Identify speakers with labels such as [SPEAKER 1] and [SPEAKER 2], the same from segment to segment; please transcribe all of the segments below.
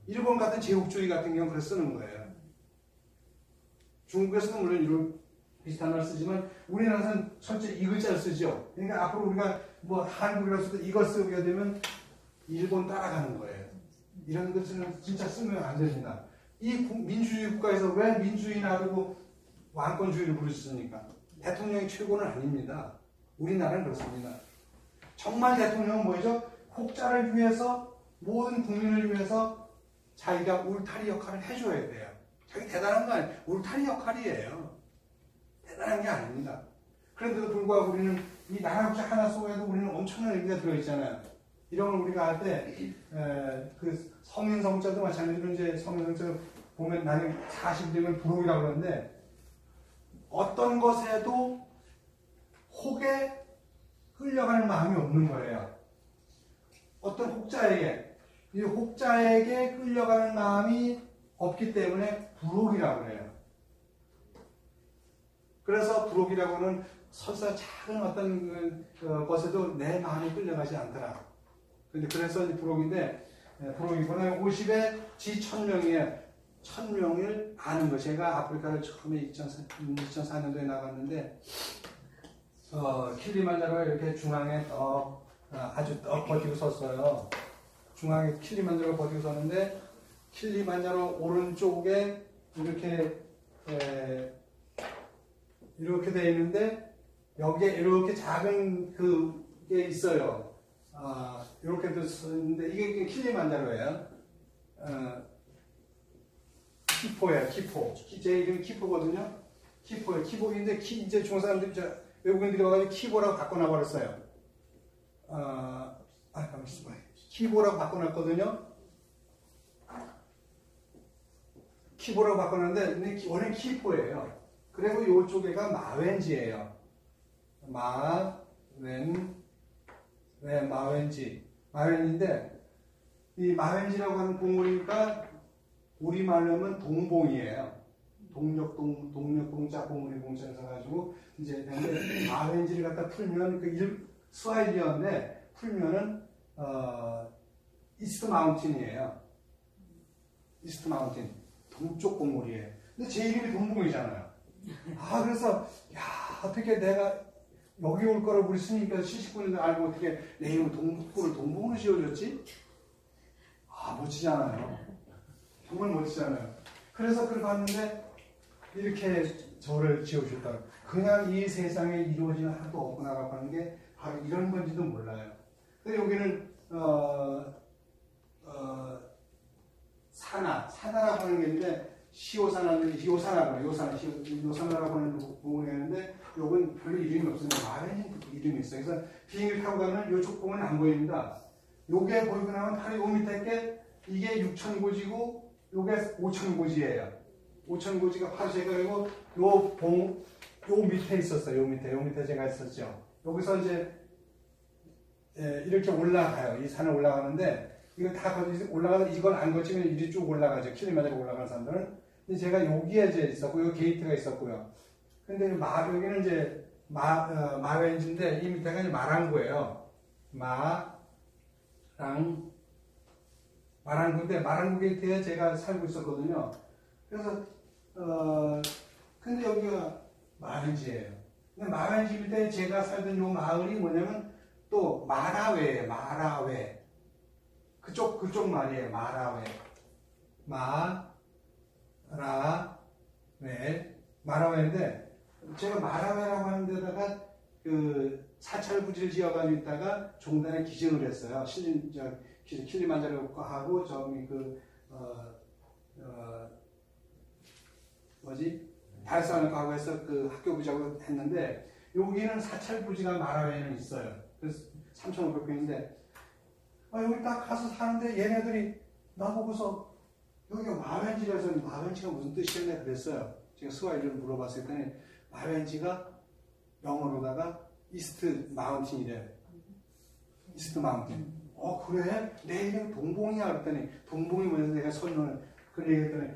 [SPEAKER 1] 일본 같은 제국주의 같은 경우는 그렇게 쓰는 거예요. 중국에서는 물론 이런 비슷한 말 쓰지만 우리나라는 철저히 이 글자를 쓰죠. 그러니까 앞으로 우리가 뭐 한국이라서도 이걸 쓰게 되면 일본 따라가는 거예요. 이런 것은 진짜 쓰면 안 됩니다. 이 민주주의 국가에서 왜 민주주의 놔두고 왕권주의를 부르셨습니까? 대통령이 최고는 아닙니다. 우리나라는 그렇습니다. 정말 대통령은 뭐죠? 국자를 위해서, 모든 국민을 위해서 자기가 울타리 역할을 해줘야 돼요. 자기 대단한 거 아니에요. 울타리 역할이에요. 대단한 게 아닙니다. 그런데도 불구하고 우리는 이 나라 국자 하나 속에도 우리는 엄청난 의미가 들어있잖아요. 이런 걸 우리가 할 때, 그 성인성자도 마찬가지로 이제 성인성자 보면 나중에 40 되면 부록이라고 그러는데 어떤 것에도 혹에 끌려가는 마음이 없는 거예요. 어떤 혹자에게, 이 혹자에게 끌려가는 마음이 없기 때문에 부록이라고 그래요. 그래서 부록이라고는 설사 작은 어떤 것에도 내 마음이 끌려가지 않더라. 그래서 이제 부록인데, 부록이고는 50에 지 1000명이에요. 1000명을 아는 거. 제가 아프리카를 처음에 2004년도에 나갔는데, 킬리만자로가 이렇게 중앙에 아주 떡 버티고 섰어요. 중앙에 킬리만자로가 버티고 섰는데, 킬리만자로 오른쪽에 이렇게 돼 있는데, 여기에 이렇게 작은 그게 있어요. 이렇게 있는데, 이게 킬리만자로예요. 키포예요, 키포. 제 이름이 키포거든요. 키포예요. 키보인데, 이제 중국 사람들이, 외국인들이 와가지고 키보라고 바꿔놔버렸어요. 잠시만요. 키보라고 바꿔놨거든요. 키보라고 바꿔놨는데, 원래 키포예요. 그리고 이쪽에가 마웬지예요. 마웬지인데, 이 마웬지라고 하는 동물이니까, 우리말로 하면 동봉이에요. 동력동자, 봉우리 봉자에서 가지고, 이제, 마웬지를 갖다 풀면, 스와힐리어인데, 풀면은, 이스트 마운틴이에요. 이스트 마운틴. 동쪽 봉우리예요. 근데 제 이름이 동봉이잖아요. 그래서, 어떻게 내가 여기 올 거라고 우리 스님께서 79년도 알고 어떻게 내 이름 동봉으로 지어줬지? 멋지잖아요. 정말 멋지잖아요. 그래서 그걸 봤는데, 이렇게 저를 지어주셨다고. 그냥 이 세상에 이루어지는 하나도 없구나라고 하는 게 바로 이런 건지도 몰라요. 근데 여기는, 사나라고 하는 게 있는데, 요사나라고 하는 부분이 있는데, 요건 별로 이름이 없습니다. 마웬지 이름이 있어요. 그래서 비행기를 타고 가면 요쪽 부분은 안 보입니다. 요게 보이고 나면 바로 요 밑에 게, 이게 6000고지고, 요게 5000고지예요. 5000고지가 파쇄가 되고, 요 밑에 있었어요. 요 밑에 제가 있었죠. 여기서 이제, 이렇게 올라가요. 이 산을 올라가는데, 이거 다 올라가서 이걸 안 거치면 이리 쭉 올라가죠. 킬리만자로 올라가는 사람들은. 근데 제가 여기에 이제 있었고, 여기 게이트가 있었고요. 근데 여기는 이제 마웬지인데, 이 밑에가 이제 마랑구예요. 마랑구인데, 마랑구 게이트에 제가 살고 있었거든요. 그래서, 근데 여기가 마웬지예요. 근데 마웬지 밑에 제가 살던 요 마을이 뭐냐면, 또 마라웨예요. 마라웨. 그쪽 말이에요. 마라웨인데, 제가 마라웨라고 하는 데다가 그 사찰부지를 지어가지고 있다가 종단에 기증을 했어요. 킬리만자로 하고 달산을 해서 그 학교 부지하고 했는데, 여기는 사찰부지가 마라웨에는 있어요. 그래서 3,500평인데, 여기 딱 가서 사는데 얘네들이 나보고서 여기가 마웬지라서 마웬지가 무슨 뜻이냐 그랬어요. 제가 스와힐리를 물어봤을 때 마웬지가 영어로다가 이스트 마운틴이래. 이스트 마운틴. 그래? 내 이름 동봉이야 그랬더니 동봉이 뭐냐서 내가 설명을 그래 얘기했더니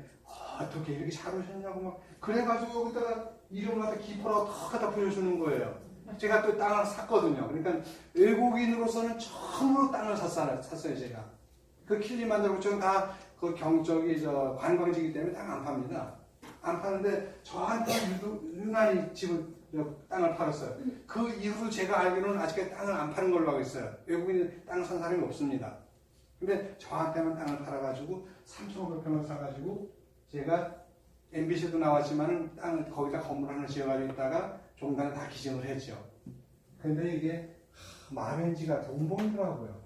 [SPEAKER 1] 어떻게 이렇게 잘 오셨냐고 막 그래가지고 여기다가 이름을 갖다 기포라고 턱 갖다 부여주는 거예요. 제가 또 땅을 샀거든요. 그러니까 외국인으로서는 처음으로 땅을 샀어요, 제가. 그 킬리만자로 다 그 저기 관광지이기 때문에 땅 안 팝니다. 안 파는데 저한테 유난히 땅을 팔았어요. 그 이후로 제가 알기로는 아직까지 땅을 안 파는 걸로 알고 있어요. 외국인 땅 산 사람이 없습니다. 근데 저한테만 땅을 팔아가지고 3,500평을 사가지고 제가 MBC도 나왔지만은 땅을 거기다 건물 하나 지어가지고 있다가 종단에 다 기증을 했죠. 근데 이게 마벤지가 돈봉이더라고요.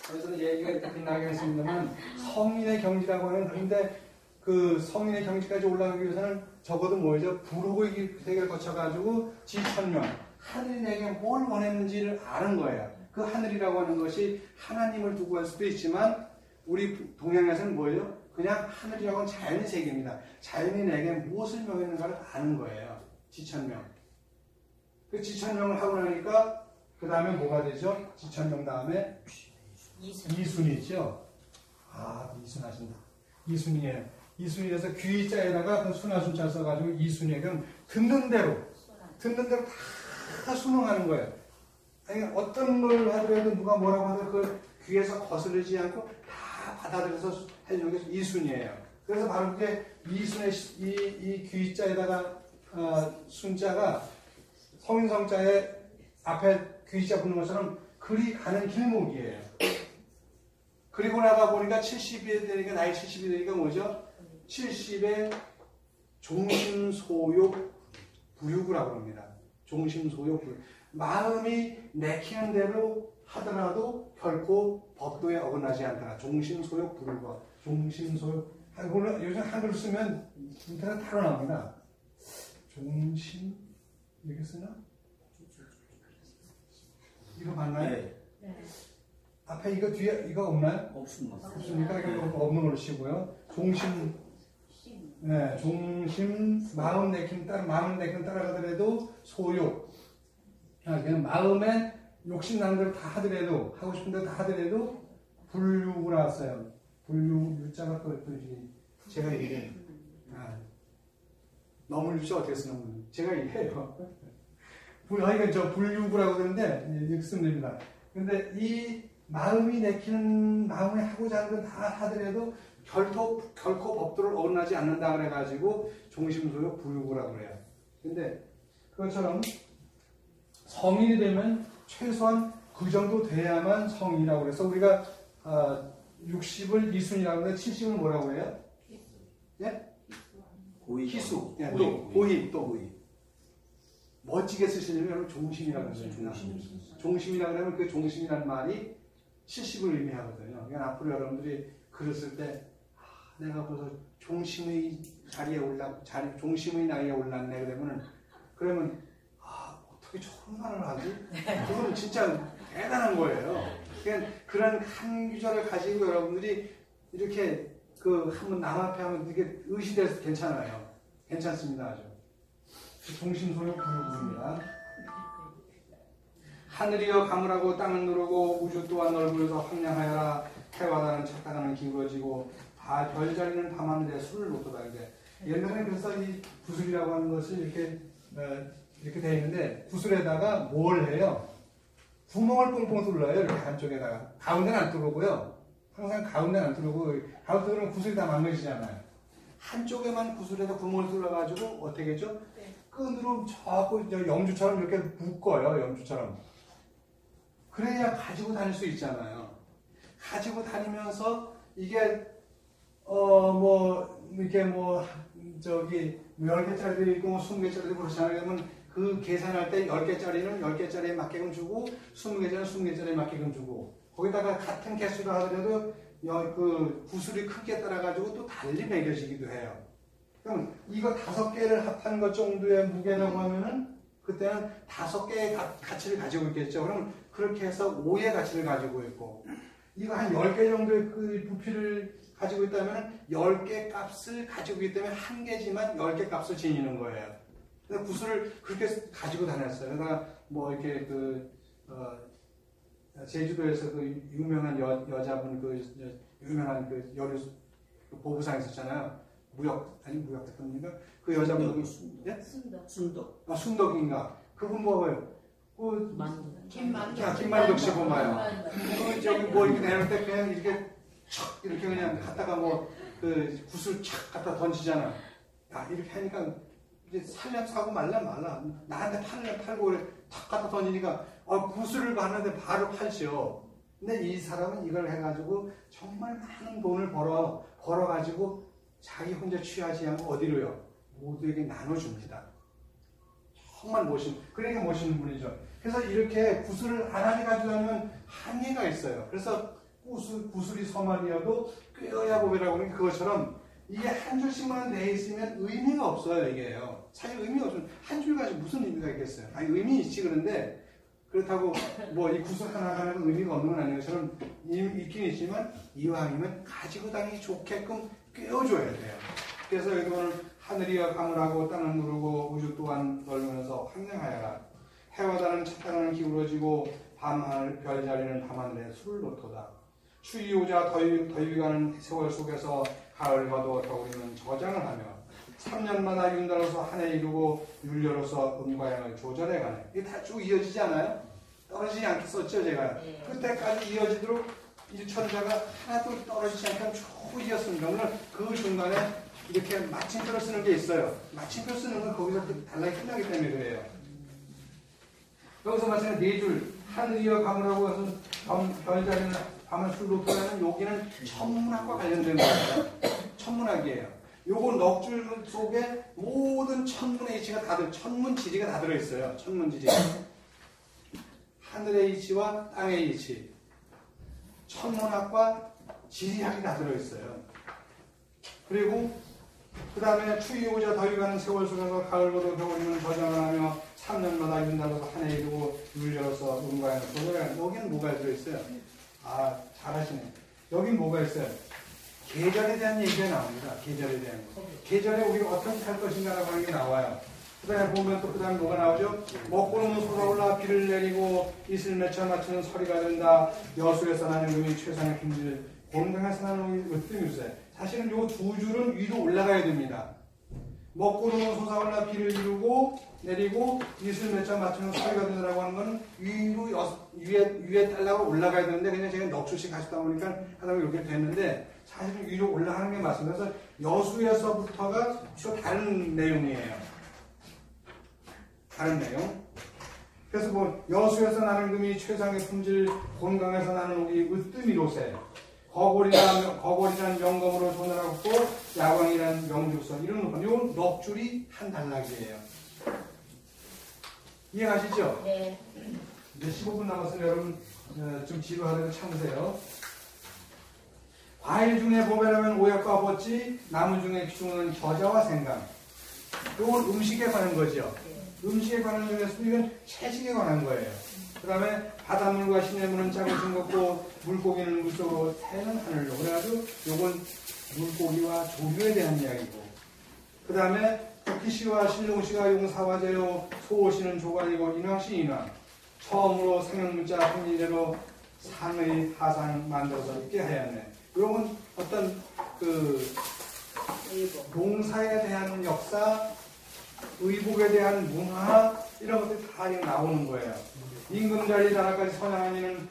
[SPEAKER 1] 그래서 얘기가 이렇게 끝나게 했습니다만 성인의 경지라고 하는 그런데 그 성인의 경지까지 올라가기 위해서는 적어도 뭐죠? 불호의 세계를 거쳐가지고 지천명 하늘이 내게 뭘 원했는지를 아는 거예요. 그 하늘이라고 하는 것이 하나님을 두고 할 수도 있지만 우리 동양에서는 뭐예요? 그냥 하늘이라고 하는 자연의 세계입니다. 자연이 내게 무엇을 명했는가를 아는 거예요. 지천명. 그 지천명을 하고 나니까 그 다음에 뭐가 되죠? 지천명 다음에 이순이죠. 아, 이순하신다. 이순이에요. 이순이라서 귀자에다가 그 순하순자 써가지고 이순이에요. 그럼 듣는 대로 다 순응하는 거예요. 아니, 어떤 걸 하더라도 누가 뭐라고 하더라도 그걸 귀에서 거스르지 않고 다 받아들여서 해주는 게 이순이에요. 그래서 바로 그게 이순의 이 귀자에다가 순자가 성인성자의 앞에 귀자 붙는 것처럼 그리 가는 길목이에요. 그리고 나가 보니까 70이 되니까 나이 70이 되니까 뭐죠? 70에 종심소욕 부유구라고 합니다. 종심소욕 부유. 마음이 내키는 대로 하더라도 결코 법도에 어긋나지 않더라. 종심소욕 부유구. 종심소욕. 요즘 한글 쓰면 인터넷 타로 나옵니다. 종심 이렇게 쓰나? 이거 맞나요? 네. 앞에 이거 뒤에 이거 없나요? 없습니다. 없으니까 이거 없는 걸로 치고요. 종심, 네, 종심 마음 내킴 따라가더라도 소욕. 그냥 마음에 욕심 나는 대로 다 하더라도 하고 싶은 대로 다 하더라도 불육을 나왔어요. 불육 유자가 또 제가 얘기해요. 너무 유자 어떻게 쓰는 거예요? 제가 얘기해요. 그러니까 저 불육이라고 그러는데 이렇게 쓰면 됩니다. 근데 이 마음이 내키는 마음에 하고자 하는 건 다 하더라도 결코 법도를 어긋나지 않는다 그래가지고 종심소욕 불육이라고 그래요. 근데 그것처럼 성인이 되면 최소한 그 정도 돼야만 성인이라고 그래서 우리가 60을 이순이라고 하는데 70을 뭐라고 해요? 예? 희수. 예, 고희 또 고희. 멋지게 쓰시려면 종심이라고 합니다. 종심이라고 하면 그 종심이라는 말이 70을 의미하거든요. 그러니까 앞으로 여러분들이 글을 쓸 때 내가 벌써 종심의 종심의 나이에 올랐네 그러면 어떻게 저런 말을 하지? 그건 진짜 대단한 거예요. 그러니까 그런 한 구절을 가지고 여러분들이 이렇게 한번 남 앞에 하면 이게 의시돼서 괜찮아요. 괜찮습니다, 아주. 종심소욕 부르입니다. 하늘이여 가물하고 땅을 누르고 우주 또한 넓으여서 황량하여라. 해와 달은 착각하는 기울어지고 다 별자리는 밤하늘에 술을 놓도다. 이제 옛날에 그래서 이 구슬이라고 하는 것이 이렇게 되어 있는데 구슬에다가 뭘 해요? 구멍을 뽕뽕 뚫어요. 이렇게 한쪽에다가 가운데는 안 뚫고요. 항상 가운데는 안 뚫고 가운데 뚫으면 구슬이 다 망가지잖아요. 한쪽에만 구슬에다 구멍을 뚫어가지고 어떻게 했죠? 끈으로 자꾸 영주처럼 이렇게 묶어요. 영주처럼. 그래야 가지고 다닐 수 있잖아요. 가지고 다니면서 이게 이렇게 10개짜리도 있고 20개짜리도 그렇잖아요. 그러면 그 계산할 때 10개짜리는 10개짜리에 맞게끔 주고 20개짜리는 20개짜리에 맞게끔 주고 거기다가 같은 개수를 하더라도 그 구슬이 크기에 따라 가지고 또 달리 매겨지기도 해요. 그럼 이거 5개를 합한 것 정도의 무게라고 하면은 그때는 5개의 가치를 가지고 있겠죠. 그럼 그렇게 해서 5의 가치를 가지고 있고 이거 한 10개 정도의 그 부피를 가지고 있다면 10개 값을 가지고 있기 때문에 한 개지만 10개 값을 지니는 거예요. 그래서 구슬을 그렇게 가지고 다녔어요. 그러니까 이렇게 제주도에서 그 유명한 여자분 유명한 여류 보부상 있었잖아요. 무역 대표님인가? 그 여자분 순덕. 순덕인가? 그분 뭐예요? 김만덕 씨 보마요. 저기 뭐 이렇게 내놓을 때 그냥 이렇게 촥 이렇게 그냥 갖다가 뭐 그 굿을 촥 갖다 던지잖아. 야, 이렇게 하니까 이제 살려 사고 말라 나한테 팔고 그래 탁 갖다 던지니까 굿을 가는데 바로 팔죠. 근데 이 사람은 이걸 해가지고 정말 많은 돈을 벌어가지고 자기 혼자 취하지 않고 어디로요? 모두에게 나눠줍니다. 정말 그러니까 멋있는 분이죠. 그래서 이렇게 구슬을 안 하게 가져가면 한계가 있어요. 그래서 구슬이 서말이어도 꿰어야 보배라고 하는 그것처럼 이게 한 줄씩만 돼 있으면 의미가 없어요, 이게요. 사실 의미가 없으면 한 줄 가지고 무슨 의미가 있겠어요? 아니, 의미 있지, 그런데 그렇다고 뭐 이 구슬 하나가 의미가 없는 건 아닌 것처럼 있긴 있지만 이왕이면 가지고 다니기 좋게끔 꿰어줘야 돼요. 그래서 여기 오늘 하늘이여 가물하고 땅은 누르고 우주 또한 넓으면서 황량하여라. 해와 달은 찬땅을 기울어지고 밤하늘 별자리는 밤하늘에 술을 놓도다. 추위 오자 더위 가는 세월 속에서 가을 가도 겨울이면 저장을 하며 3년마다 윤달로서 한 해 이루고 율려로서 음과 양을 조절해가네. 이게 다 쭉 이어지지 않아요? 떨어지지 않게 썼죠, 제가. 그때까지 이어지도록 이 천자가 하나도 떨어지지 않게 쭉 이었습니다. 오늘 그 중간에 이렇게 마침표를 쓰는 게 있어요. 마침표 쓰는 건 거기서 단락이 끝나기 때문에 그래요. 여기서 마찬가지로 네 줄, 하늘이여 가물하고 해서 별자리는 밤을 술로 토하는 여기는 천문학과 관련된 거예요. 천문학이에요. 요거 넉줄 속에 모든 천문의 이치가 천문 지리가 다 들어있어요. 천문 지리. 하늘의 이치와 땅의 이치. 천문학과 지리학이 다 들어있어요. 그리고 그 다음에 추위 오자 더위 가는 세월 속에서 가을 보도 겨울이면 저장을 하며 3년마다 윤달로서 한 해 이루고 율려로서 음과 양을 조절하는. 여기는 뭐가 들어있어요? 잘하시네. 여긴 뭐가 있어요? 계절에 대한 얘기가 나옵니다. 계절에 대한 거. 계절에 우리가 어떻게 살 것인가라고 하는 게 나와요. 그 다음에 보면 또 그 다음에 뭐가 나오죠? 먹고는 솟아올라 비를 내리고 이슬 맺혀 맞추는 서리가 된다. 여수에서 나는 음이 최상의 품질, 공강에서 나는 음이 으뜸일세. 사실은 요 두 줄은 위로 올라가야 됩니다. 먹고는 솟아올라 비를 이루고 내리고 이슬 맺혀 맞추는 서리가 된다라고 하는 건 위에 달라고 올라가야 되는데 그냥 제가 넉 줄씩 하시다 보니까 하다 보면 이렇게 됐는데 사실은 위로 올라가는 게 맞습니다. 그래서 여수에서부터가 또 다른 내용이에요. 다른 내용. 그래서 뭐 여수에서 나는 금이 최상의 품질, 본강에서 나는 옥이 으뜸이로세. 거골이란 명검으로 손을 하고 야광이란 명주선 이런 요 넉줄이 한 단락이에요. 이해가시죠?
[SPEAKER 2] 네.
[SPEAKER 1] 이제 15분 남았으니 여러분 좀 지루하더라도 참으세요. 과일 중에 보배라면 오약과 버찌, 나무 중에 귀중은 겨자와 생강. 이건 음식에 관한 거죠. 음식에 관한 중에서 이건 채식에 관한 거예요. 그 다음에 바닷물과 시냇물은 작은 것고 물고기는 물속으로 새는 하늘로. 그래가지고 요건 물고기와 조류에 대한 이야기고. 그 다음에 국기씨와 신룡씨가 용사화제요, 소호씨는 조관이고 인왕씨 인왕. 처음으로 상형문자 한일대로 상의 하상 만들어서 있게 하였네. 이건 어떤 농사에 대한 역사, 의복에 대한 문화 이런 것들이 다 나오는 거예요. 임금자리 나라까지 선양하니는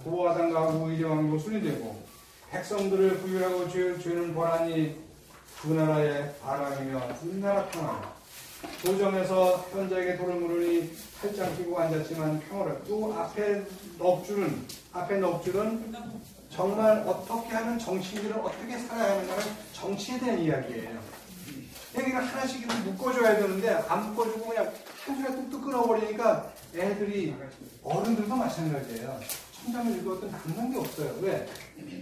[SPEAKER 1] 고화당과 우의왕 요순이 되고 백성들을 부유하고 죄는 보라니 그 나라의 바람이며 우리나라 평화. 도정에서 현자에게 돌을 물으니 팔짱 끼고 앉았지만 평화를. 또 앞에 넉줄은 정말 어떻게 하면 정치인들은 어떻게 살아야 하는가는 정치에 대한 이야기예요. 여기가 하나씩 묶어줘야 되는데 안 묶어주고 그냥 한 줄에 뚝뚝 끊어버리니까 애들이 어른들도 마찬가지예요. 천장을 읽었던 남는 게 없어요. 왜?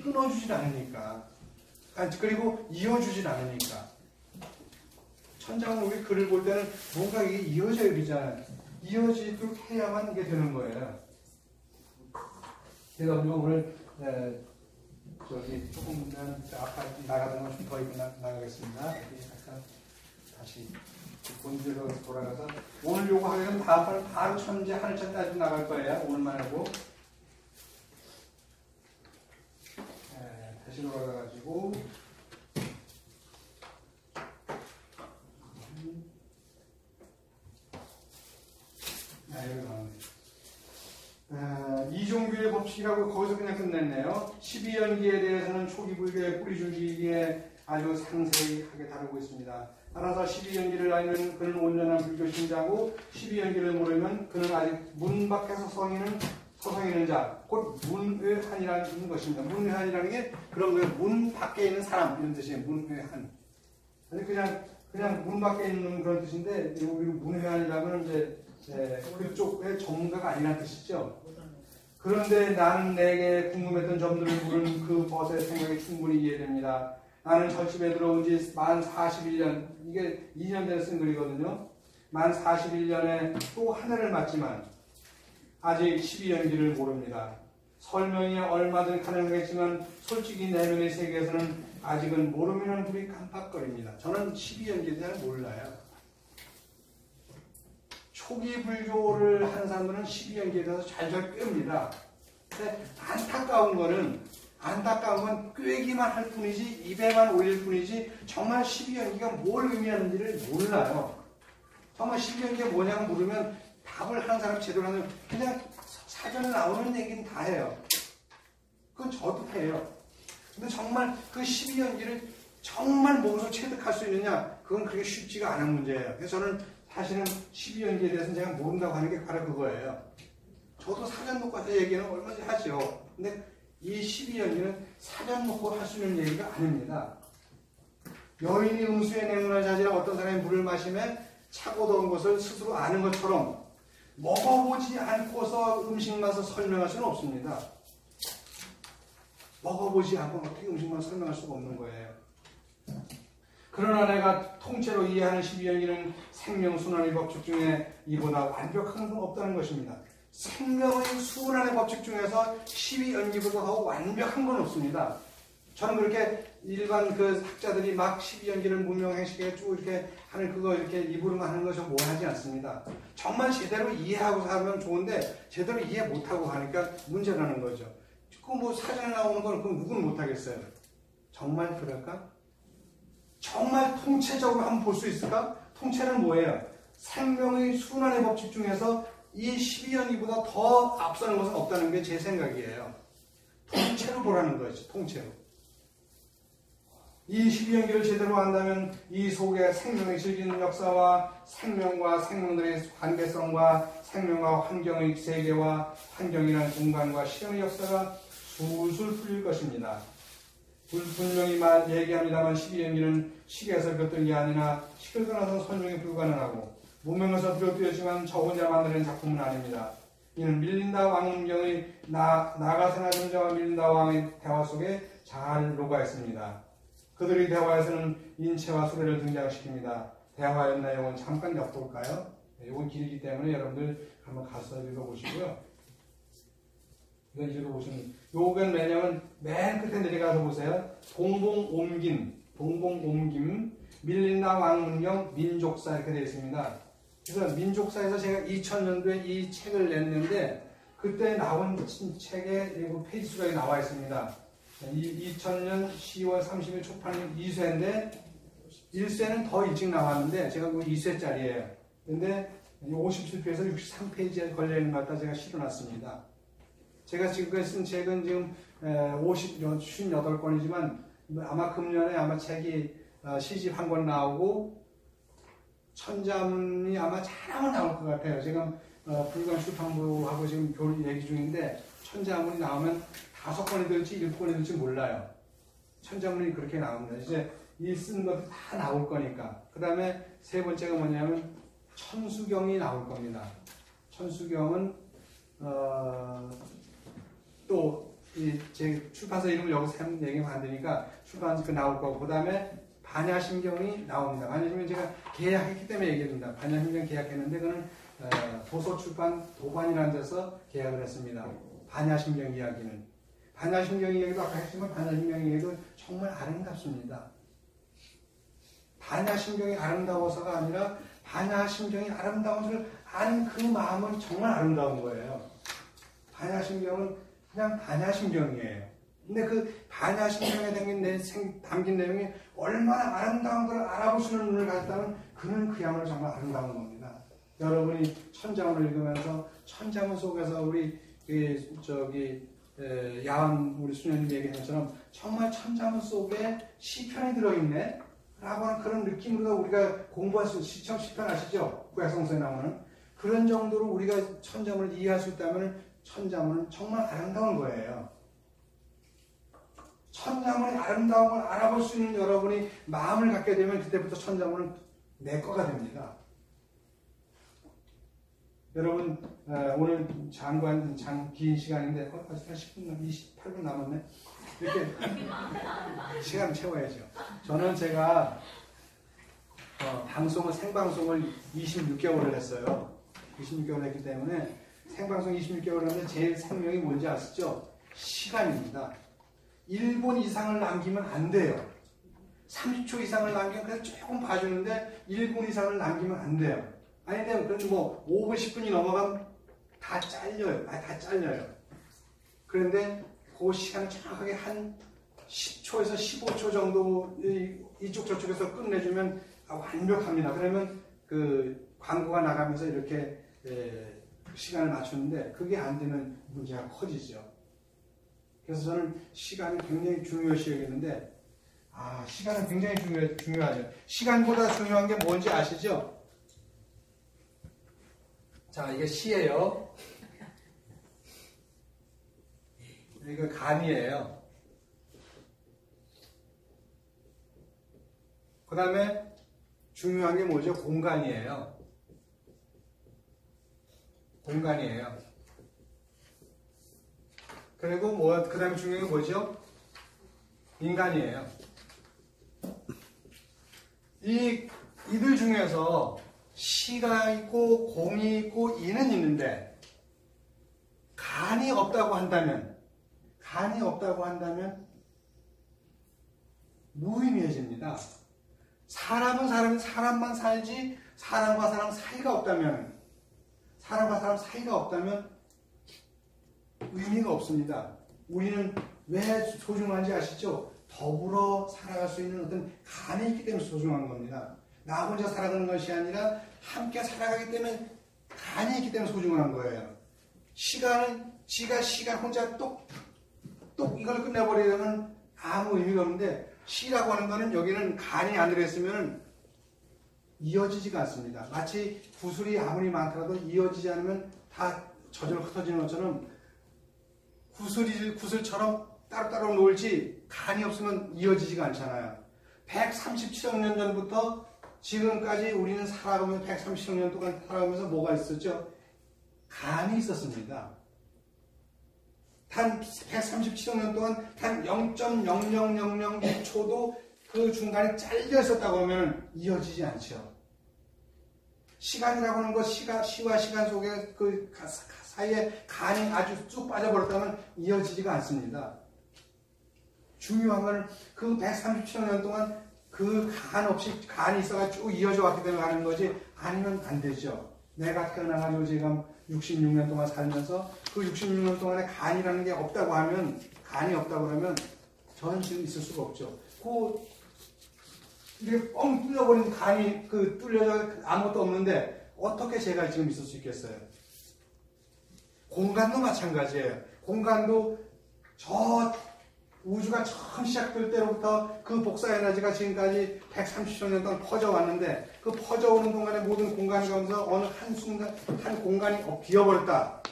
[SPEAKER 1] 끊어주질 않으니까. 그리고 이어주질 않으니까. 천장을 우리 글을 볼 때는 뭔가 이게 이어져야 되잖아요. 이어지도록 해야만 이게 되는 거예요. 제가 오늘 조금 아까 나가던 건 좀 더 입고 나가겠습니다. 약간 다시 본질로 돌아가서 오늘 요거 하려면 다음 바로 천재 하늘천까지 나갈 거예요. 오늘만 하고 다시 돌아가가지고 여기 나오네. 이종규의 법칙이라고 거기서 그냥 끝냈네요. 12연기에 대해서는 초기 불교의 뿌리 줄기에 아주 상세히 하게 다루고 있습니다. 따라서 12연기를 알면 그는 온전한 불교 신자고 12연기를 모르면 그는 아직 문 밖에서 서성이는 자, 곧 문외한이라는 것입니다. 문외한이라는 게 그런 거예요. 문 밖에 있는 사람 이런 뜻이에요. 문외한. 아니 그냥 문 밖에 있는 그런 뜻인데 우리 문외한이라면 이제 그쪽의 전문가가 아니라는 뜻이죠. 그런데 나는 내게 궁금했던 점들을 물은 그 벗의 생각이 충분히 이해됩니다. 나는 절집에 들어온 지 만 41년, 이게 2년 전에 쓴 글이거든요. 만 41년에 또 하늘을 맞지만 아직 12연기를 모릅니다. 설명이 얼마든 가능하겠지만 솔직히 내면의 세계에서는 아직은 모르면 불이 깜빡거립니다. 저는 12연기에 대해 몰라요. 초기 불교를 하는 사람들은 12연기에 대해서 잘잘 꿰웁니다. 근데 안타까운 건 꿰기만 할 뿐이지 입에만 올릴 뿐이지 정말 12연기가 뭘 의미하는지를 몰라요. 정말 12연기가 뭐냐고 물으면 답을 하는 사람 제대로 하는 그냥 사전에 나오는 얘기는 다 해요. 그건 저도 해요. 근데 정말 그 12연기를 정말 몸소 체득할 수 있느냐 그건 그렇게 쉽지가 않은 문제예요. 그래서 저는 사실은 12연기에 대해서는 제가 모른다고 하는 게 바로 그거예요. 저도 사전 놓고 해서 얘기는 얼마든지 하죠. 근데 이 12연기는 사전 놓고 할 수 있는 얘기가 아닙니다. 여인이 음수에 냉문을 자지라 어떤 사람이 물을 마시면 차고 더운 것을 스스로 아는 것처럼 먹어보지 않고서 음식 맛을 설명할 수는 없습니다. 먹어보지 않고 어떻게 음식 맛을 설명할 수가 없는 거예요. 그러나 내가 통째로 이해하는 12연기는 생명순환의 법칙 중에 이보다 완벽한 건 없다는 것입니다. 생명의 순환의 법칙 중에서 12연기보다 더 완벽한 건 없습니다. 저는 그렇게 일반 그 학자들이 막 12연기를 문명행식에 쭉 이렇게 하는 그거 이렇게 입으로만 하는 것을 원하지 않습니다. 정말 제대로 이해하고 하면 좋은데 제대로 이해 못하고 하니까 문제라는 거죠. 그 뭐 사전에 나오는 건 그럼 누구는 못하겠어요. 정말 그럴까? 정말 통체적으로 한번 볼 수 있을까? 통체는 뭐예요? 생명의 순환의 법칙 중에서 이 12연기보다 더 앞서는 것은 없다는 게 제 생각이에요. 통째로 보라는 거죠. 통째로. 이 12연기를 제대로 한다면 이 속에 생명의 즐기는 역사와 생명과 생명들의 관계성과 생명과 환경의 세계와 환경이라는 공간과 시간의 역사가 술술 풀릴 것입니다. 분명히 얘기합니다만 12연기는 식에서 비롯된 게 아니라 식을 떠나서 설명이 불가능하고 문명에서 비롯되었지만 저 혼자 만드는 작품은 아닙니다. 이는 밀린다 왕문경의 나가세나 존재와 밀린다 왕의 대화 속에 잘 녹아 있습니다. 그들의 대화에서는 인체와 수레를 등장시킵니다. 대화의 내용은 잠깐 엿볼까요? 이건 길기 때문에 여러분들 한번 가서 읽어보시고요. 이건 읽어보시면 요건 왜냐면 맨 끝에 내려가서 보세요. 동봉 옮김 밀린다 왕문경 민족사 이렇게 되어 있습니다. 그래서 민족사에서 제가 2000년도에 이 책을 냈는데 그때 나온 책에 페이지 수가 나와 있습니다. 2000년 10월 30일 초판이 2쇄인데 1쇄는 더 일찍 나왔는데 제가 그 2쇄짜리예요. 근데 57페이지에서 63페이지에 걸려있는 것 갖다 제가 실어놨습니다. 제가 지금까지 쓴 책은 지금 58권이지만 아마 금년에 아마 책이 시집 한 권 나오고 천자문이 아마 잘하면 나올 것 같아요. 지금 불광 출판부하고 지금 얘기 중인데 천자문이 나오면 5권이 될지 7권이 될지 몰라요. 천자문이 그렇게 나옵니다. 이제 이 쓴 것도 다 나올 거니까. 그 다음에 세 번째가 뭐냐면 천수경이 나올 겁니다. 천수경은 또 제 출판사 이름을 여기서 얘기하면 안 되니까 출판사 그 나올 거고, 그 다음에 반야심경이 나옵니다. 반야심경 제가 계약했기 때문에 얘기합니다. 반야심경 계약했는데 그는 도서출판 도반이라는 데서 계약을 했습니다. 반야심경 이야기는. 반야심경 이야기도 아까 했지만 반야심경 이야기도 정말 아름답습니다. 반야심경이 아름다워서가 아니라 반야심경이 아름다운 것을 아는 그 마음은 정말 아름다운 거예요. 반야심경은 그냥 반야심경이에요. 근데 그 반야심경에 담긴 내용이 얼마나 아름다운 걸 알아볼 수 있는 눈을 가졌다면 그는 그야말로 정말 아름다운 겁니다. 여러분이 천자문을 읽으면서 천자문 속에서 우리 야한 우리 수녀님 얘기한 것처럼 정말 천자문 속에 시편이 들어있네 라고 하는 그런 느낌으로 우리가 공부할 수 시편 아시죠? 구약성서에 나오는 그런 정도로 우리가 천자문을 이해할 수 있다면 천자문은 정말 아름다운 거예요. 천자문의 아름다움을 알아볼 수 있는 여러분이 마음을 갖게 되면 그때부터 천자문은 내 거가 됩니다. 여러분 오늘 긴 시간인데 아직 한 10분, 28분 남았네. 이렇게 시간 채워야죠. 저는 제가 생방송을 26개월을 했어요. 26개월 했기 때문에 생방송 26개월 했는데 제 생명이 뭔지 아시죠? 시간입니다. 1분 이상을 남기면 안 돼요. 30초 이상을 남기면 그냥 조금 봐주는데 1분 이상을 남기면 안 돼요. 아닌데 그래도 뭐 5분, 10분이 넘어가면 다 잘려요. 다 잘려요. 그런데 그 시간을 정확하게 한 10초에서 15초 정도 이쪽 저쪽에서 끝내주면 완벽합니다. 그러면 그 광고가 나가면서 이렇게 시간을 맞추는데 그게 안 되면 문제가 커지죠. 그래서 저는 시간이 굉장히 중요시 여기는데 시간은 굉장히 중요하죠. 시간보다 중요한 게 뭔지 아시죠? 자, 이게 시예요. 이거 간이에요. 그 다음에 중요한 게 뭐죠? 공간이에요. 공간이에요. 그리고 그 다음에 중요한 게 뭐죠? 인간이에요. 이들 중에서 시가 있고 공이 있고 이는 있는데 간이 없다고 한다면 무의미해집니다. 사람은 사람만 살지 사람과 사람 사이가 없다면 의미가 없습니다. 우리는 왜 소중한지 아시죠? 더불어 살아갈 수 있는 어떤 간이 있기 때문에 소중한 겁니다. 나 혼자 살아가는 것이 아니라 함께 살아가기 때문에 간이 있기 때문에 소중한 거예요. 시간 혼자 똑 이걸 끝내버리려면 아무 의미가 없는데 시라고 하는 거는 여기는 간이 안 들어있으면 이어지지가 않습니다. 마치 구슬이 아무리 많더라도 이어지지 않으면 다 저절로 흩어지는 것처럼 구슬처럼 따로따로 놀지 간이 없으면 이어지지가 않잖아요. 137억 년 전부터 지금까지 우리는 137억 년 동안 살아가면서 뭐가 있었죠? 간이 있었습니다. 단 137억 년 동안 단 0.0001초도 그 중간에 잘려 있었다고 하면 이어지지 않죠. 시간이라고 하는 것, 시와 시간 속에 그 사이에 간이 아주 쭉 빠져버렸다면 이어지지가 않습니다. 중요한 건 그 137억 년 동안 그 간 없이 간이 있어가지고 쭉 이어져 왔기 때문에 가는 거지 아니면 안 되죠. 내가 태어나가지고 지금 66년 동안 살면서 그 66년 동안에 간이라는 게 없다고 하면 간이 없다고 그러면 저는 지금 있을 수가 없죠. 이렇게 뻥 뚫려버린 간이 뚫려져 아무것도 없는데 어떻게 제가 지금 있을 수 있겠어요? 공간도 마찬가지예요. 공간도 저 우주가 처음 시작될 때로부터 그 복사 에너지가 지금까지 130억 년 동안 퍼져왔는데 그 퍼져오는 동안의 모든 공간 가운데서 어느 한순간 한 공간이 비어버렸다.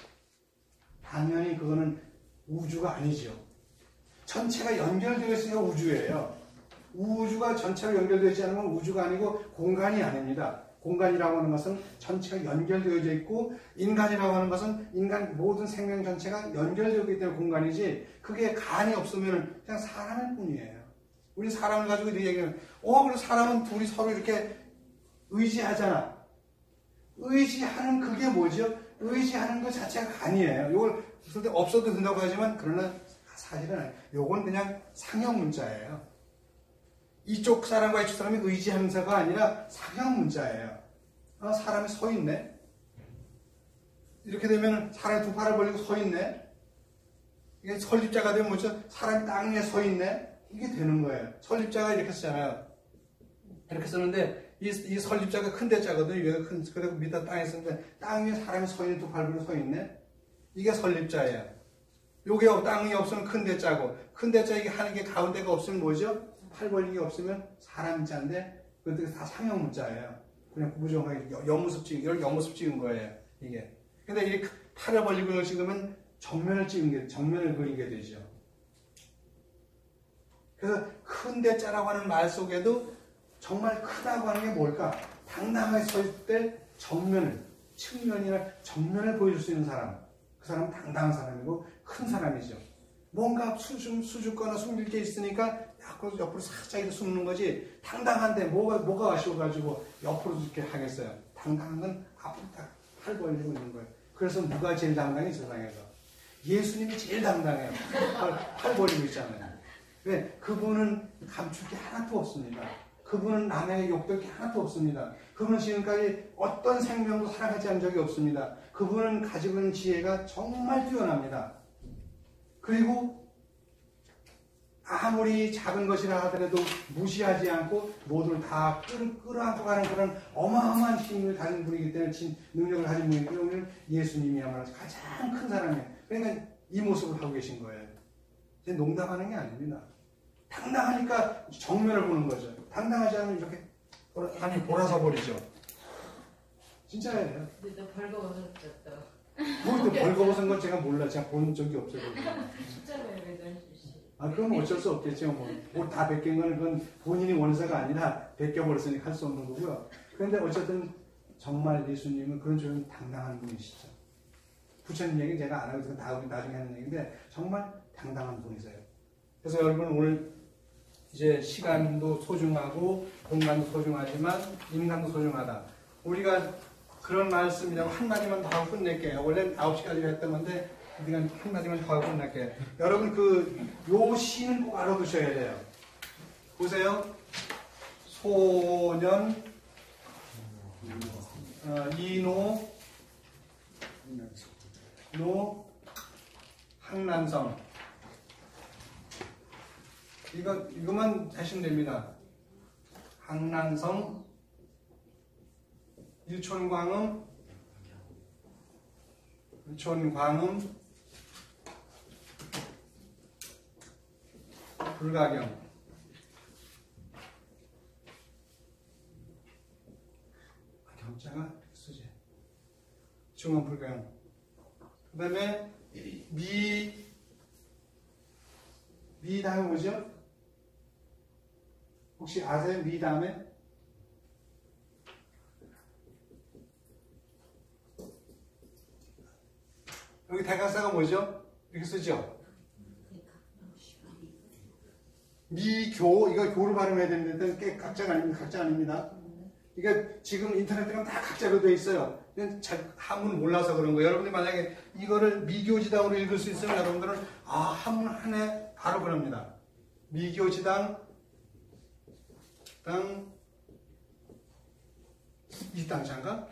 [SPEAKER 1] 당연히 그거는 우주가 아니죠. 전체가 연결되어 있으니까 우주예요. 우주가 전체로 연결되어 있지 않으면 우주가 아니고 공간이 아닙니다. 공간이라고 하는 것은 전체가 연결되어져 있고 인간이라고 하는 것은 인간 모든 생명 전체가 연결되어 있기 때문에 공간이지 그게 간이 없으면 그냥 사람일 뿐이에요. 우리 사람을 가지고 이렇게 얘기하면 그리고 사람은 둘이 서로 이렇게 의지하잖아. 의지하는 그게 뭐죠? 의지하는 것 자체가 아니에요. 이걸 없어도 된다고 하지만 그러나 사실은 아니에요. 이건 그냥 상형 문자예요. 이쪽 사람과 이쪽 사람이 의지하면서가 아니라 상형 문자예요. 사람이 서 있네. 이렇게 되면 사람이 두 팔을 벌리고 서 있네. 이게 설립자가 되면 뭐죠? 사람이 땅 위에 서 있네. 이게 되는 거예요. 설립자가 이렇게 쓰잖아요. 이렇게 쓰는데 이 설립자가 큰 대자거든요. 위가 큰, 그리고 밑에 땅에 있는데 땅 위에 사람이 서 있는 두 발으로 서 있네. 이게 설립자예요. 요게 땅이 없으면 큰 대자고, 큰 대자 이게 하는 게 가운데가 없으면 뭐죠? 팔 벌리기 없으면 사람 자인데, 그것도 다 상형 문자예요. 그냥 부정하게 옆모습 찍은 거예요. 이게. 근데 이 팔을 벌리고 찍으면 정면을 그리게 되죠. 그래서 큰 대자라고 하는 말 속에도 정말 크다고 하는 게 뭘까? 당당하게 서 있을 때 측면이나 정면을 보여줄 수 있는 사람. 그 사람은 당당한 사람이고 큰 사람이죠. 뭔가 수줍거나 숨길 게 있으니까 옆으로 살짝 숨는 거지. 당당한데 뭐가 아쉬워가지고 옆으로 이렇게 하겠어요. 당당한 건 앞으로 딱 팔 벌리고 있는 거예요. 그래서 누가 제일 당당해? 세상에서. 예수님이 제일 당당해요. 팔 벌리고 있잖아요. 왜? 그분은 감출 게 하나도 없습니다. 그분은 남에게 욕될 게 하나도 없습니다. 그분은 지금까지 어떤 생명도 살아가지 않은 적이 없습니다. 그분은 가지고 있는 지혜가 정말 뛰어납니다. 그리고 아무리 작은 것이라 하더라도 무시하지 않고 모두를 다 끌어안고 가는 그런 어마어마한 힘을 가진 분이기 때문에 능력을 가진 분이기 때문에 예수님이야말로 가장 큰 사람이에요. 그러니까 이 모습을 하고 계신 거예요. 농담하는 게 아닙니다. 당당하니까 정면을 보는 거죠. 당당하지 않으면 이렇게 돌아서 버리죠. 진짜예요.
[SPEAKER 2] 근데 너 벌거벗었다.
[SPEAKER 1] 뭐 벌거벗은 건 제가 몰라. 제가 본 적이 없어요.
[SPEAKER 2] 진짜로요, 매달 씨.
[SPEAKER 1] 그건 어쩔 수 없겠죠. 뭐 다 베낀 건 그건 본인이 원사가 아니라 베껴버렸으니까 할 수 없는 거고요. 그런데 어쨌든 정말 예수님은 그런 쪽은 당당한 분이시죠. 부처님 얘기는 제가 안 하고 나중에 하는 얘기인데 정말 당당한 분이세요. 그래서 여러분 오늘 이제 시간도 소중하고 공간도 소중하지만 인간도 소중하다. 우리가 그런 말씀이라고 한마디만 더 하고 끝낼게요. 원래 9시까지 했던 건데 우리가 한마디만 더 하고 끝낼게요. 여러분 요 시는 꼭 알아두셔야 돼요. 보세요. 소년 이노 항난성 이것만 하시면 됩니다. 항난성 일촌광음 불가경 경자가 쓰지 중원 불가경 그 다음에 미 다음에 뭐죠? 혹시 아세요? 미 다음에? 여기 대각사가 뭐죠? 이렇게 쓰죠? 미교, 이거 교로 발음해야 되는데 꽤 각자가 아닙니다. 이게 지금 인터넷 가면 다 각자로 되어 있어요. 한문 몰라서 그런 거예요. 여러분들 만약에 이거를 미교지당으로 읽을 수 있으면 여러분들은 한문 하나 바로 그럽니다. 미교지당 이 땅장가?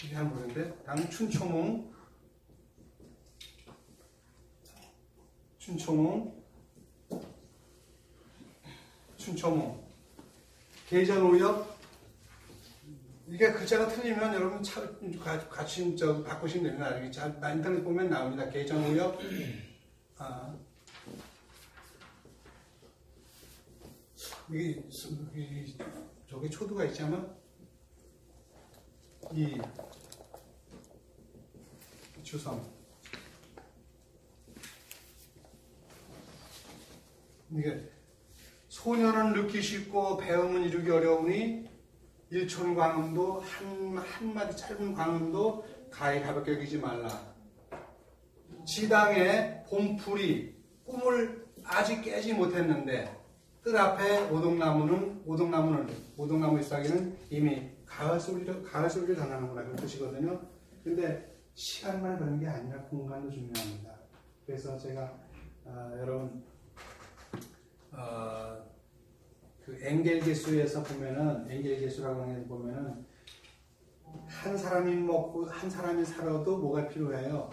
[SPEAKER 1] 이게 한 모르는데 당 춘초몽 계전오역 이게 글자가 틀리면 여러분 같이 바꾸시면 됩니다. 나중에 인터넷 보면 나옵니다. 계전오역 저기 초두가 있지 아마? 이 주성 이게 소년은 듣기 쉽고 배움은 이루기 어려우니 일촌 광음도 한마디 짧은 광음도 가히 가볍게 여기지 말라. 지당의 봄풀이 꿈을 아직 깨지 못했는데 뜰 앞에 오동나무 잎사귀는 이미 가을 소리를 전하는구나 그런 뜻이거든요. 근데 시간만 그런 게 아니라 공간도 중요합니다. 그래서 제가 여러분 그 엥겔계수에서 보면은 엥겔계수라고 하는 데 보면은 한 사람이 먹고 한 사람이 살아도 뭐가 필요해요?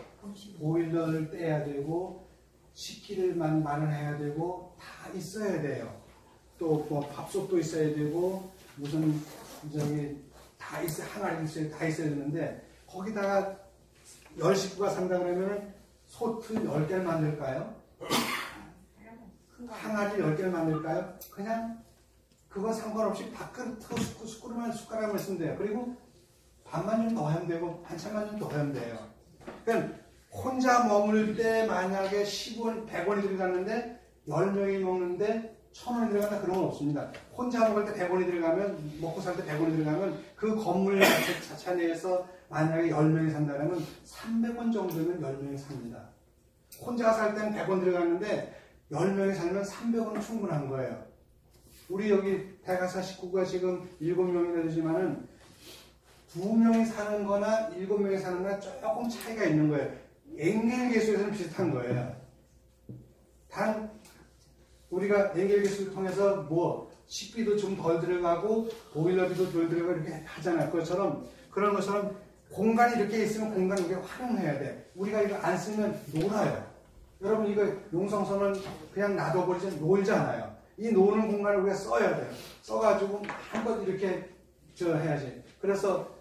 [SPEAKER 1] 보일러를 떼야 되고 식기를 마련해야 되고 다 있어야 돼요. 또 뭐 밥솥도 있어야 되고 무슨 저기 다 있어 항아리 있어요. 다 있어야 되는데 거기다가 10식구가 산다 그러면 소트 10개를 만들까요? 항아리 10개를 만들까요? 그냥 그거 상관없이 밥그릇 숟가락만 쓰면 돼요. 그리고 밥만 좀 더 하면 되고 반찬만 좀 더 하면 돼요. 그러니까 혼자 먹을 때 만약에 10원, 100원이 들어갔는데 10명이 먹는데 1000원이 들어간다 그런 건 없습니다. 혼자 먹을 때 100원이 들어가면 먹고 살 때 100원이 들어가면 그 건물 자체 내에서 만약에 10명이 산다면 300원 정도면 10명이 삽니다. 혼자 살 때는 100원 들어갔는데 10명이 살면 300원은 충분한 거예요. 우리 여기 대가사 식구가 지금 7명이나 되지만은 2명이 사는 거나 7명이 사는 거나 조금 차이가 있는 거예요. 엔겔계수에서는 비슷한 거예요. 단 우리가 엔겔계수를 통해서 뭐 식비도 좀 덜 들어가고 보일러비도 덜 들어가고 이렇게 하잖아요. 그런 것처럼 공간이 이렇게 있으면 공간을 이렇게 활용해야 돼. 우리가 이거 안 쓰면 놀아요. 여러분 이거 용성선은 그냥 놔둬버리지 놀잖아요. 이 노는 공간을 우리가 써야 돼요. 써가지고 한번 이렇게 해야지. 그래서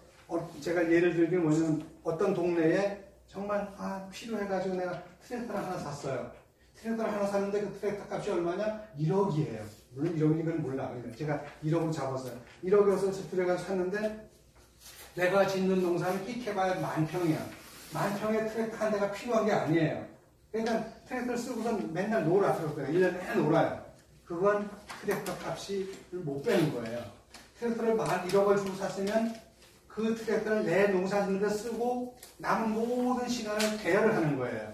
[SPEAKER 1] 제가 예를 들기는 뭐냐면 어떤 동네에 정말 필요해가지고 내가 트랙터를 하나 샀어요. 트랙터를 하나 샀는데 그 트랙터 값이 얼마냐? 1억이에요. 물론 1억인 몰라. 제가 1억으로 잡았어요. 1억이어서 트랙터를 샀는데 내가 짓는 농사는 끼케봐야 10,000평이야. 10,000평에 트랙터 한 대가 필요한 게 아니에요. 그러니까 트랙터를 쓰고선 맨날 놀아. 트랙터가 1년에 내내 놀아요. 그건 트랙터 값이 못 빼는 거예요. 트랙터를 1억을 주고 샀으면 그 트랙터를 내 농사 짓는 데 쓰고 남은 모든 시간을 대여를 하는 거예요.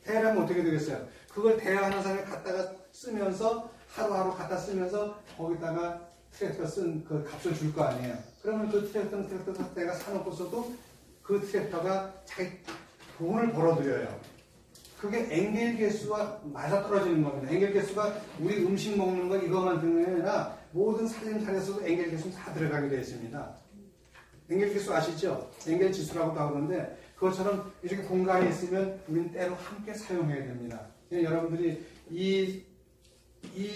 [SPEAKER 1] 대여를 하면 어떻게 되겠어요? 그걸 대여하는 사람이 갖다가 쓰면서 하루하루 갖다 쓰면서 거기다가 트랙터 쓴 그 값을 줄 거 아니에요. 그러면 그 트랙터는 트랙터 내가 사놓고서도 그 트랙터가 자기 돈을 벌어들여요. 그게 엔겔 개수와 맞아떨어지는 겁니다. 엔겔 개수가 우리 음식 먹는 거 이것만 듣는 게 아니라 모든 살림살이에서도 엔겔 개수는 다 들어가게 되어 있습니다. 엔겔 개수 아시죠? 엔겔 지수라고도 하는데 그것처럼 이렇게 공간이 있으면 우리는 때로 함께 사용해야 됩니다. 여러분들이 이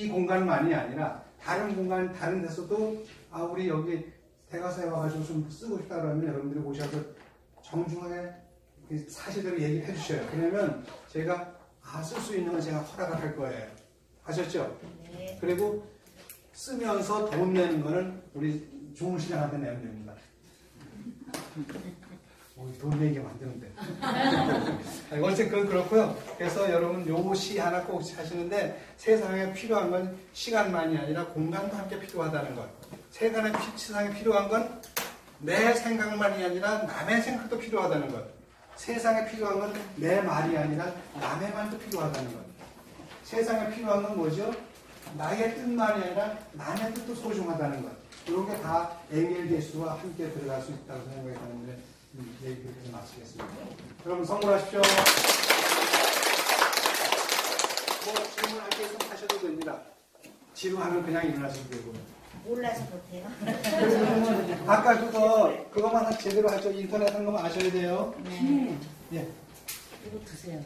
[SPEAKER 1] 공간만이 아니라 다른 공간, 다른 데서도 우리 여기 대가사에 와가지고 좀 쓰고 싶다 그러면 여러분들이 오셔서 정중하게 사실대로 얘기해 주셔요. 그러면 제가 쓸 수 있는 건 제가 허락을 할 거예요. 아셨죠?
[SPEAKER 2] 네.
[SPEAKER 1] 그리고 쓰면서 돈 내는 거는 우리 종시장한테 내면 됩니다. 돈 내게 만드는데. 어쨌든 그건 그렇고요. 그래서 여러분 요 시 하나 꼭 하시는데 세상에 필요한 건 시간만이 아니라 공간도 함께 필요하다는 것. 세상에 필요한 건 내 생각만이 아니라 남의 생각도 필요하다는 것. 세상에 필요한 건 내 말이 아니라 남의 말도 필요하다는 것. 세상에 필요한 건 뭐죠? 나의 뜻만이 아니라 남의 뜻도 소중하다는 것. 이런 게 다 엔겔 개수와 함께 들어갈 수 있다고 생각이 드는데 얘기 그렇게 해서 마치겠습니다. 여러분 선물하십시오. 뭐 질문할 게 있으면 하셔도 됩니다. 지루하면 그냥 일어나시면 되고.
[SPEAKER 3] 몰라서 못해요.
[SPEAKER 1] 아까 그거만 제대로 하죠. 인터넷 한 거만 아셔야 돼요.
[SPEAKER 3] 네.
[SPEAKER 1] 예.
[SPEAKER 3] 이거 드세요.